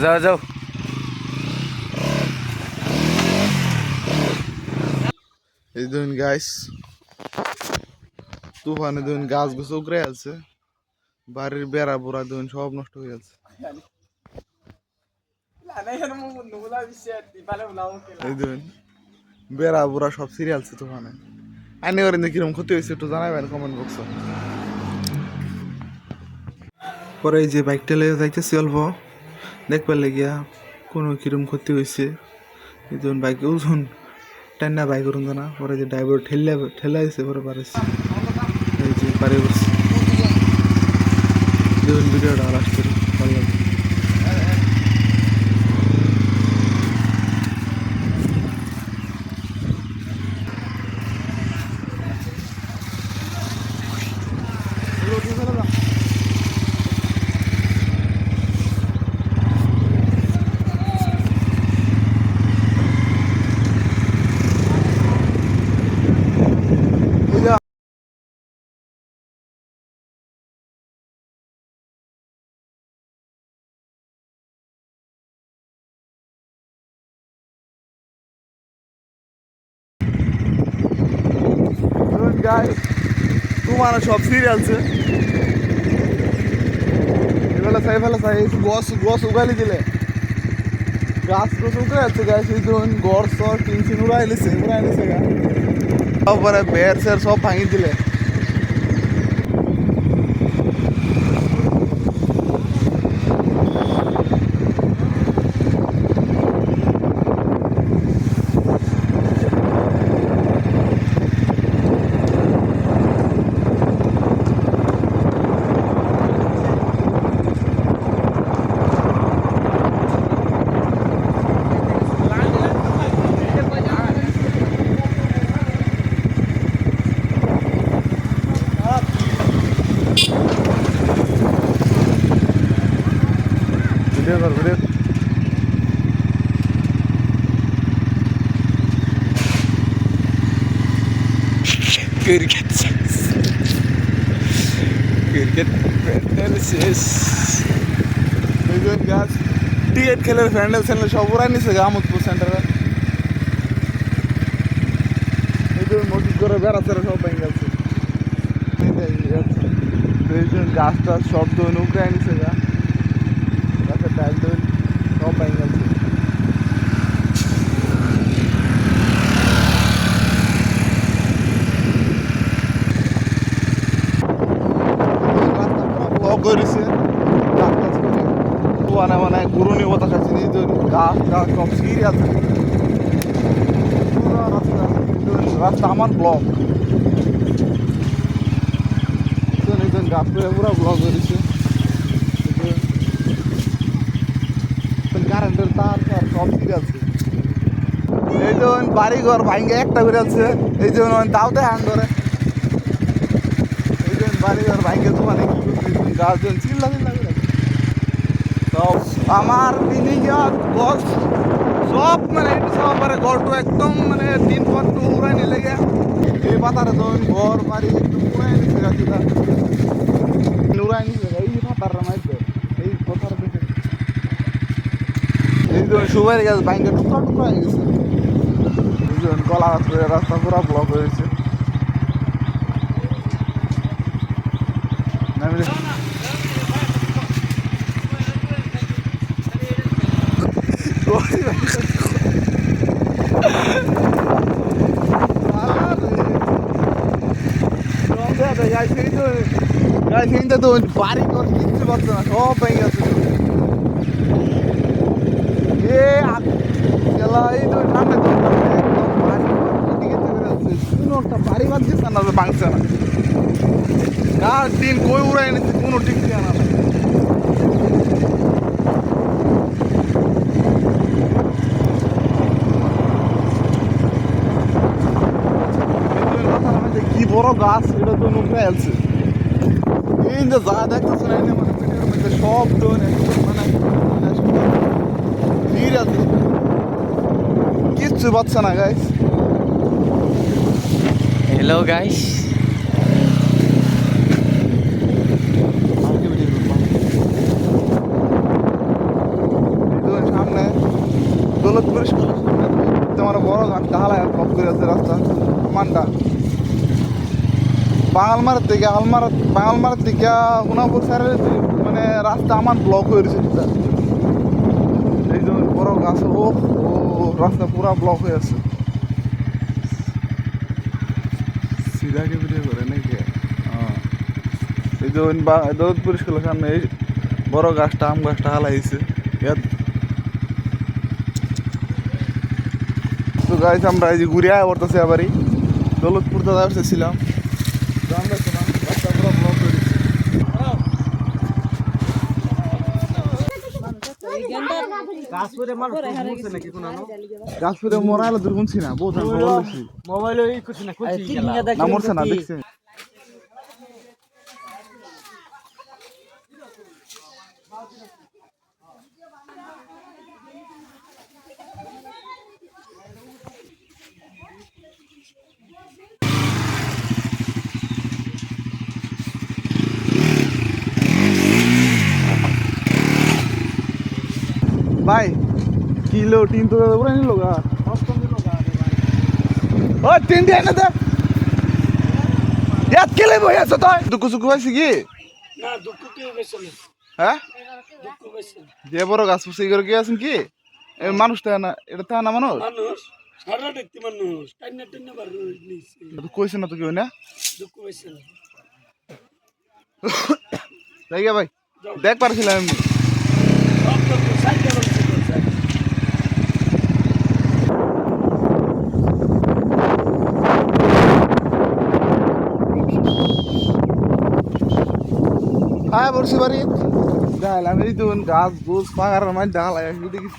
যাও যাও। এই দেখুন গাইস, তুফানে দেখুন গাছ গুছ উগড়ে আছে, বাড়ির বেড়া বুড়া দেখুন সব নষ্ট হয়ে আছে। এই দেখুন বেড়া বুড়া সব সিরিয়ালছে তুফানে। আইনে করেন কিরকম ক্ষতি হয়েছে একটু জানাবেন কমেন্ট বক্সে। পরে এই যে বাইকটা লেগে যাইতেছি অল্প দেখবার লেগিয়া কোনো কিরম ক্ষতি হয়েছে। এই দেখুন বাইক ওজন টান্না বাইক করুন না, পরে যে ড্রাইভার ঠেলা দিছে পরে পারেছি। এই যে পারে বসছি দেখুন ভিডিওটা লাস্ট করে ভালো লাগবে। গাইস তোমার সব সিরিয়ালছে এবেলা চাই ফেলা চাই গছ গছ উগালি দিলে গাছ গছ উগড়ে যাচ্ছে গাইস। এই ধরুন গড় সর টিনসিন উড়াই লিছে গা তারপরে বের সের সব ভাঙি দিলে। ভিডিও কর ভিডিও ক্রিকেট ক্রিকেট শেষ। দুজন গাছ টিকেট খেলের ফ্যান্ডেল স্যান্ডেল সব উড়াই নিছে গামুদপুর সেন্টারে। এই যে মসজিদ করে বেড়াচ্ছে সব ভেঙে গেছে। দুইজন গাছ টাছ সব দোন উগড়াই নিছে গা, গাছের ডাল দোন সব ভেঙে গেছে। করেছে মানে মানে ঘুরুনি বাতাস আছে, গাছ গাছ সব সিঁড়ি আছে, রাস্তা আমার ব্লক গাছ পুরো ব্লক করেছে। কারেন্টের তার সব সিঁড়ি আছে। এই যে বাড়ি ঘর ভাঙ্গে একটা করে আছে, এই যে দাওতে হ্যাং করে এই যে বাড়ি ঘর ভাঙ্গে তো মানে গাছ চিল্লা চিল্লা করে সব আমার গছ সব মানে একটু সব মানে ঘরটু একদম মানে 3 ফুট উড়াই নিলে গে এই পাতারে ধরুন ঘর বাড়ি একটু উড়াই নিচ্ছে গাছটা উড়াই নিচ্ছে এই পাতার মাইছে এই কথার দিকে এই ধরুন সুপারি গাছ ভাঙ্গে টুকরা টুকরা হয়ে গেছে। এই ধরুন কলা গাছ রাস্তা পুরো ব্লক হয়েছে। তো বাড়ি ঘর কিনতে পারতো না, সব ভেঙে গেছে। এই তো ঠান্ডা একটা বাড়ি বাদ দিচ্ছে না, ভাঙছে না। কার দিন কই উড়াই এনেছে কোনো ঠিক ঠিকানা নাই। কি বড় গাছ, এটা তো নুকড়ে আছে। এই যে যা দেখতেছে না মানে ভিডিওর মধ্যে সব তো মানে ভিড় আছে, কিচ্ছু পাচ্ছে না গাইস। হ্যালো গাইস, দৌলতপুর স্কুলের সামনে তোমার বড় গাছ ঢালাই ব্লক করে আছে রাস্তা মানটা বাঙালমার থেকে হুনাপুর স্যারের মানে রাস্তা আমার ব্লক হয়ে রয়েছে এই যে বড় গাছ ও রাস্তা পুরা ব্লক হয়ে আছে সিধাকে ভিডিও করে নাকি এই যে দৌলতপুর স্কুলের সামনে এই বড় গাছটা আম গাছটা হালাইছে তো গাইজ আমরা এই যে ঘুরে আয় করতেছি আবারই দৌলতপুর দাদা আসতেছিলাম আমরা ছিলাম রাস্তা পুরো ব্লক হয়ে গেছে গাছপুরে মরা এলো দুর্গুনছি না বহুত মোবাইল না মরছে না দেখছি ভাই কিলো টিন তো পুরো নিল গা ও টিন দিয়ে না দে ইয়াত কেলে বই আছো তুই দুঃখ সুখ হইছে কি না দুঃখ কি হইছে না হ্যাঁ দুঃখ হইছে যে বড় গাছ ফুসি করে কি আছেন কি এই মানুষটা না এটা তা না মানুষ মানুষ সারা দেখতে মানুষ টাইনা বার নিছে কইছ না তো কেউ না দুঃখ হইছে না তাই গা ভাই দেখ পারছিলাম আমি সব তো সাইকেল বলছে হ্যাঁ বলছি বাড়ি ডাল আমি তো গাছ গোস পাগার মানে ডাল একটু দেখি